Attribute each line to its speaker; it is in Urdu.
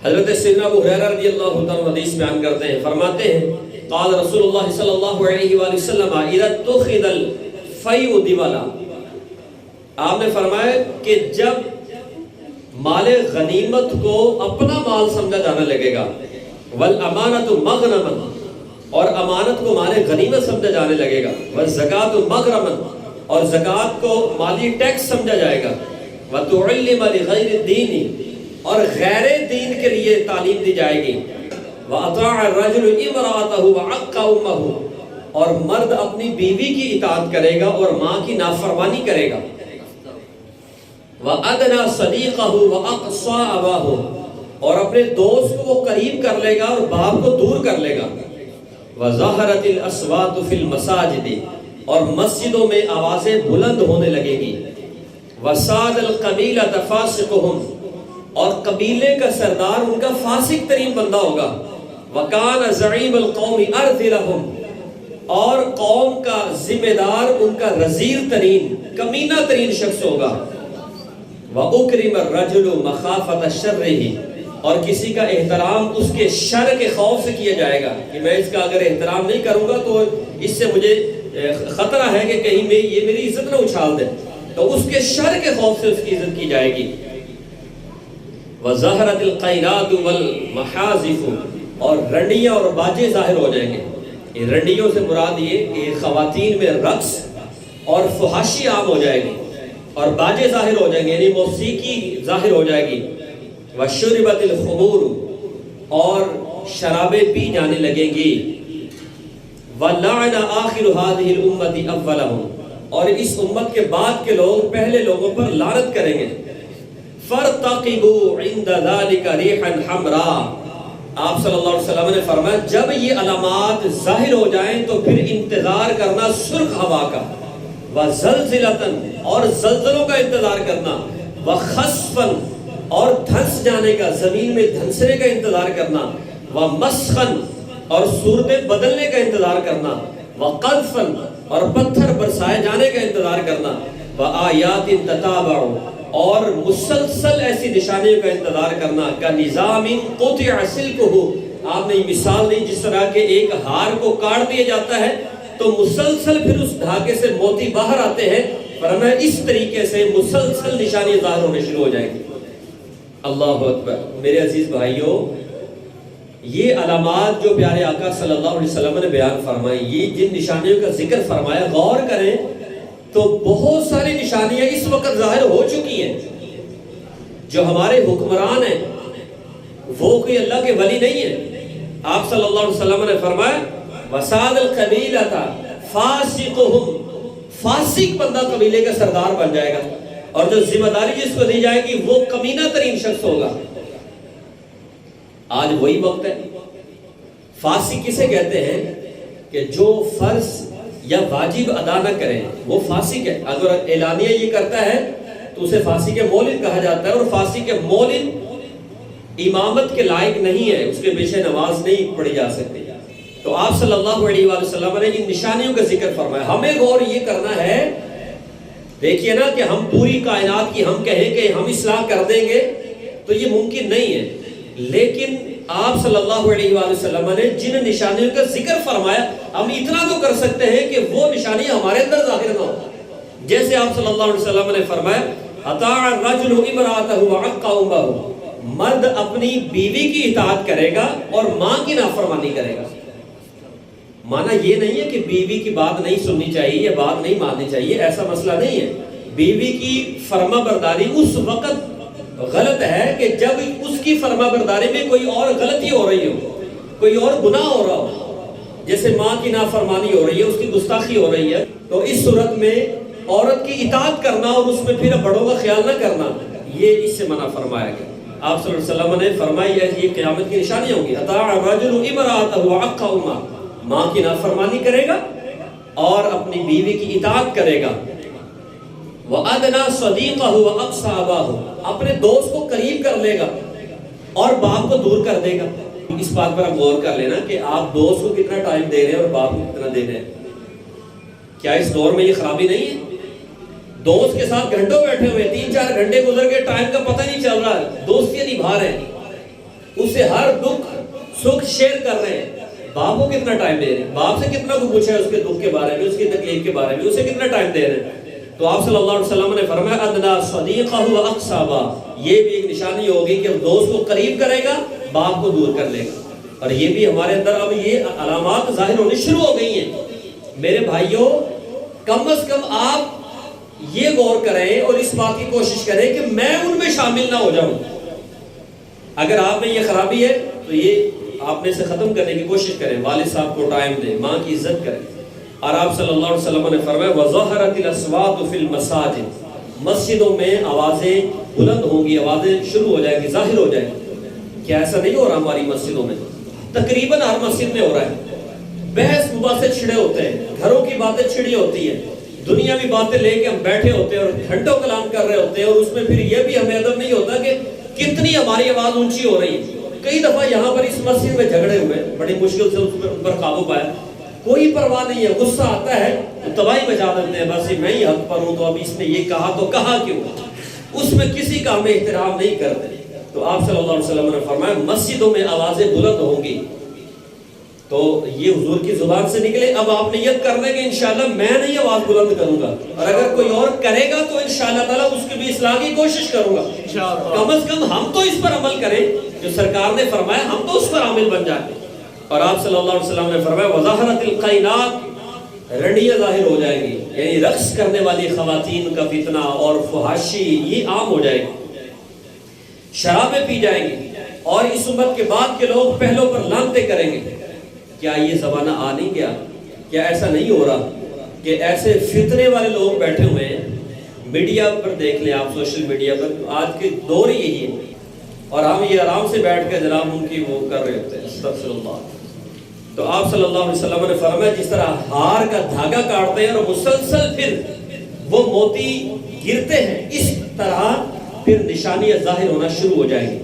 Speaker 1: حضرت سیدنا ابو ہریرہ رضی اللہ عنہ حدیث بیان کرتے ہیں، فرماتے ہیں قال رسول اللہ صلی اللہ علیہ وآلہ وسلم اذا اتخذ الفیء دیوالا، آپ نے فرمایا کہ جب مال غنیمت کو اپنا مال سمجھا جانے لگے گا، والامانۃ مغنما، اور امانت کو مال غنیمت سمجھا جانے لگے گا، والزکاۃ مغرما، اور زکوٰۃ کو مالی ٹیکس سمجھا جائے گا، وتعلم لغیر الدین، اور غیر دین کے لیے تعلیم دی جائے گی، وَأَطَاعَ الرَّجُلُ امْرَأَتَهُ وَعَقَّ أُمَّهُ، اور مرد اپنی بیوی کی اطاعت کرے گا اور ماں کی نافرمانی کرے گا، وَأَدْنَى صَدِيقَهُ وَأَقْصَى أَبَاهُ، اور اپنے دوست کو وہ قریب کر لے گا اور باپ کو دور کر لے گا، وَظَهَرَتِ الْأَصْوَاتُ فِي الْمَسَاجِدِ، اور مسجدوں میں آوازیں بلند ہونے لگے گی، وَسَادَ الْقَبِيلَةَ فَاسِقُهُمْ، اور قبیلے کا سردار ان کا فاسق ترین بندہ ہوگا، وَكَانَ زَعِيمَ الْقَوْمِ أَرْذِلَهُمْ، اور قوم کا ذمہ دار ان کا رذیل ترین کمینہ ترین شخص ہوگا، وَأُكْرِمَ الرَّجُلُ مَخَافَةَ شَرِّهِ، اور کسی کا احترام اس کے شر کے خوف سے کیا جائے گا کہ میں اس کا اگر احترام نہیں کروں گا تو اس سے مجھے خطرہ ہے کہ کہیں میں یہ میری عزت نہ اچھال دے، تو اس کے شر کے خوف سے اس کی عزت کی جائے گی، وَظَهَرَتِ الْقَيْنَاتُ وَالْمَحَازِفُ، اور رنڈیاں اور باجے ظاہر ہو جائیں گے۔ یہ رنڈیوں سے مراد یہ کہ خواتین میں رقص اور فحاشی عام ہو جائے گی، اور باجے ظاہر ہو جائیں گے، یعنی موسیقی ظاہر ہو جائے گی، وَشُرِبَتِ الْخُمُورُ، اور شرابیں پی جانے لگیں گی، وَلَعْنَ آخِرُ هَذِهِ الْأُمَّةِ أَوَّلَهُمْ، اور اس امت کے بعد کے لوگ پہلے لوگوں پر لعنت کریں گے، فَارْتَقِبُوا عِنْدَ ذَلِكَ رِيحًا حَمْرَاءَ، آپ صلی اللہ علیہ وسلم نے فرمایا جب یہ علامات ظاہر ہو جائیں تو پھر انتظار کرنا سرخ ہوا کا، وَزَلْزِلَةً، اور زلزلوں کا انتظار کرنا، وَخَسْفًا، اور دھنس جانے کا، زمین میں دھنسنے کا انتظار کرنا، وَمَسْخًا، اور صورتیں بدلنے کا انتظار کرنا، وَقَذْفًا، اور پتھر برسائے جانے کا انتظار کرنا، وَآيَاتٍ تَتَابَعُ، اور مسلسل ایسی نشانیوں کا انتظار کرنا، کا نظام قطع سلکہ، آپ نے یہ مثال نہیں جس طرح کہ ایک ہار کو کاٹ دیا جاتا ہے تو مسلسل پھر اس دھاگے سے موتی باہر آتے ہیں، فرمایا اس طریقے سے مسلسل نشانیاں ظاہر ہونے شروع ہو جائیں گی۔ اللہ اکبر۔ میرے عزیز بھائیوں، یہ علامات جو پیارے آقا صلی اللہ علیہ وسلم نے بیان فرمائی، یہ جن نشانیوں کا ذکر فرمایا، غور کریں تو بہت ساری نشانیاں اس وقت ظاہر ہو چکی ہیں۔ جو ہمارے حکمران ہیں وہ کوئی اللہ کے ولی نہیں ہے۔ آپ صلی اللہ علیہ وسلم نے فرمایا وَسَادَ الْقَبِيلَةَ فَاسِقُهُمْ، فاسق بندہ قبیلے کا سردار بن جائے گا، اور جو ذمہ داری جس کو دی جائے گی وہ کمینہ ترین شخص ہوگا۔ آج وہی وقت ہے۔ فاسق کسے کہتے ہیں کہ جو فرض یا واجب ادا نہ کریں وہ فاسق ہے۔ اگر اعلانیہ یہ کرتا ہے تو اسے فاسق مولد کہا جاتا ہے، اور فاسق مولد امامت کے لائق نہیں ہے، اس کے پیچھے نماز نہیں پڑھی جا سکتی۔ تو آپ صلی اللہ علیہ وآلہ وسلم نے ان نشانیوں کا ذکر فرمایا۔ ہمیں غور یہ کرنا ہے، دیکھیے نا کہ ہم پوری کائنات کی ہم کہیں کہ ہم اصلاح کر دیں گے تو یہ ممکن نہیں ہے، لیکن آپ صلی اللہ علیہ وآلہ وسلم نے جن نشانیوں کا ذکر فرمایا ہم اتنا تو کر سکتے ہیں کہ وہ نشانیاں ہمارے اندر ظاہر نہ ہو۔ جیسے آپ صلی اللہ علیہ وسلم نے فرمایا اطاع الرجل امرأته وعق امه، مرد اپنی بیوی کی اطاعت کرے گا اور ماں کی نافرمانی کرے گا۔ مانا یہ نہیں ہے کہ بیوی کی بات نہیں سننی چاہیے یا بات نہیں ماننی چاہیے، ایسا مسئلہ نہیں ہے۔ بیوی کی فرما برداری اس وقت غلط ہے کہ جب اس کی فرما برداری میں کوئی اور غلطی ہو رہی ہو، کوئی اور گناہ ہو رہا ہو، جیسے ماں کی نافرمانی ہو رہی ہے، اس کی گستاخی ہو رہی ہے، تو اس صورت میں عورت کی اطاعت کرنا اور اس میں پھر بڑوں کا خیال نہ کرنا، یہ اس سے منع فرمایا گیا۔ آپ صلی اللہ علیہ وسلم نے فرمایا یہ قیامت کی نشانی ہوگی، اطاع الرجل امرأته وعق امه، ماں کی نافرمانی کرے گا اور اپنی بیوی کی اطاعت کرے گا، وَأَدْنَى صَدِيقَهُ وَأَقْصَى أَبَاهُ، اپنے دوست کو قریب کر لے گا اور باپ کو دور کر دے گا۔ اس بات پر ہم غور کر لینا کہ آپ دوست کو کتنا ٹائم دے رہے ہیں اور باپ کو کتنا دے رہے ہیں۔ کیا اس دور میں یہ خرابی نہیں ہے؟ دوست کے ساتھ گھنٹوں بیٹھے ہوئے، 3-4 گھنٹے گزر کے ٹائم کا پتہ نہیں چل رہا، دوستیاں نبھا رہے ہیں۔ اسے ہر دکھ سکھ شیئر کر رہے ہیں. باپ کو کتنا ٹائم دے رہے ہیں؟ باپ سے کتنا کو پوچھا ہے اس کے دکھ کے بارے میں، اس کی تکلیف کے بارے میں، اسے کتنا ٹائم دے رہے ہیں؟ تو آپ صلی اللہ علیہ وسلم نے فرمایا ادنا صدیقہ و اقصابہ، یہ بھی ایک نشانی ہوگی کہ دوست کو قریب کرے گا، باپ کو دور کر لے گا. اور یہ بھی ہمارے اندر اب یہ علامات ظاہر ہونے شروع ہو گئی ہیں. میرے بھائیوں، کم از کم آپ یہ غور کریں اور اس بات کی کوشش کریں کہ میں ان میں شامل نہ ہو جاؤں. اگر آپ میں یہ خرابی ہے تو یہ آپ میں سے ختم کرنے کی کوشش کریں. والد صاحب کو ٹائم دیں، ماں کی عزت کریں. اور آپ صلی اللہ علیہ وسلم نے فرمایا وَظَهَرَتِ الْأَصْوَاتُ فِي الْمَسَاجِدِ، مسجدوں میں آوازیں بلند ہوں گی، آوازیں شروع ہو جائیں گی، ظاہر ہو جائیں گی. کیا ایسا نہیں ہو رہا ہماری مسجدوں میں؟ تقریباً ہر مسجد میں ہو رہا ہے. بحث مباحثے چھڑے ہوتے ہیں، گھروں کی باتیں چھڑی ہوتی ہیں، دنیاوی باتیں لے کے ہم بیٹھے ہوتے ہیں اور گھنٹوں کلام کر رہے ہوتے ہیں. اور اس میں پھر یہ بھی ہمیں ادب نہیں ہوتا کہ کتنی ہماری آواز اونچی ہو رہی ہے. کئی دفعہ یہاں پر اس مسجد میں جھگڑے ہوئے، بڑی مشکل سے ان پر قابو پایا. کوئی پرواہ نہیں ہے، غصہ آتا ہے تو تباہی مچا دیتے ہیں، بس میں ہی حق پر ہوں تو اب اس نے یہ کہا تو کہا کیوں. اس میں کسی کا ہمیں احترام نہیں کرتے. تو آپ صلی اللہ علیہ وسلم نے فرمایا مسجدوں میں آوازیں بلند ہوں گی. تو یہ حضور کی زبان سے نکلے. اب آپ نیت کر لیں کہ انشاءاللہ میں نہیں آواز بلند کروں گا، اور اگر کوئی اور کرے گا تو انشاءاللہ تعالیٰ اس کی بھی اصلاح کی کوشش کروں گا. کم از کم ہم تو اس پر عمل کریں جو سرکار نے فرمایا، ہم تو اس پر عامل بن جائیں. اور آپ صلی اللہ علیہ وسلم نے فرمایا وَظَهَرَتِ الْقَيْنَاتِ، رنڈیاں ظاہر ہو جائیں گی، یعنی رقص کرنے والی خواتین کا فتنہ اور فحاشی یہ عام ہو جائے گی. شرابیں پی جائیں گی اور اس امت کے بعد کے لوگ پہلوں پر لعنتیں کریں گے. کیا یہ زمانہ آ نہیں گیا؟ کیا ایسا نہیں ہو رہا کہ ایسے فتنے والے لوگ بیٹھے ہوئے ہیں؟ میڈیا پر دیکھ لیں آپ، سوشل میڈیا پر آج کے دور ہی یہی ہے، اور ہم یہ آرام سے بیٹھ کے جناب ان کی وہ کر رہے ہوتے ہیں. استغفر اللہ. تو آپ صلی اللہ علیہ وسلم نے فرمایا جس طرح ہار کا دھاگا کاٹتے ہیں اور مسلسل پھر وہ موتی گرتے ہیں، اس طرح پھر نشانیاں ظاہر ہونا شروع ہو جائیں گی.